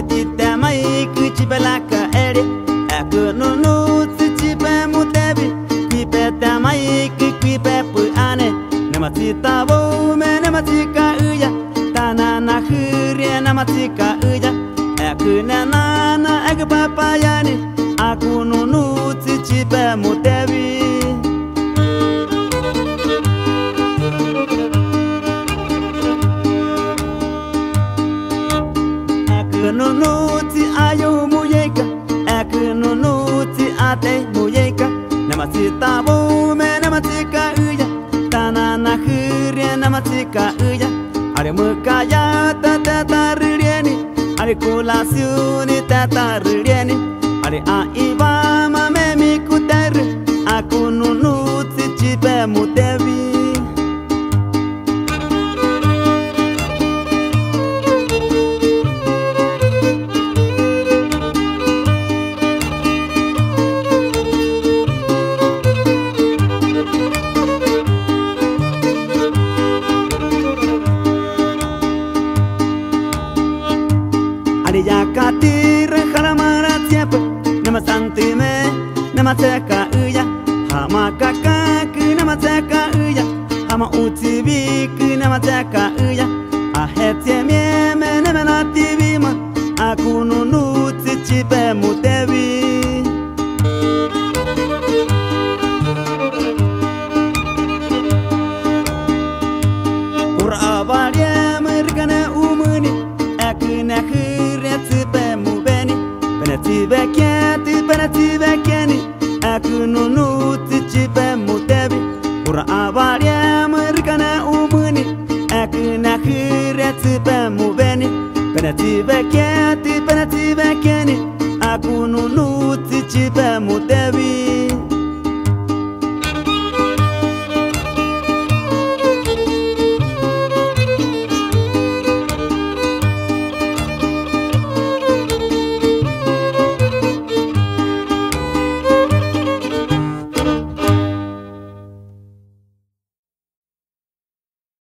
Tita mai cuci pe la caere, acum nu ți pe mutebi, qui pe ta mai qui pe puane, ne matita vome ne matika uya, ta na hire na matika uya, acum na ag papayani, acum nu ți pe mutebi. No ti ayo muyeka, no ti ate muyeka. Namasita bome namatika uya, tanana hurya namatika uya. Are mukaya tata ririeni, are kolasiuni tata ririeni. Are aiva mame mi kuter, aku no ti chipe mutevi. Ya katir halamara tiapa nama santime nama teka uya hama kakak nama teka uya hama utibi nama teka uya ahetia mieme nama natibi ma aku nunu tsichipe mutebi. Ura varia mergana umuni aku nak penati bekeni, aku nunu tsichipe mutebi. Ura avaria mergana umuni, aku nakhiria tsipe mubeni. Penati bekeni, aku nunu tsichipe mutebi.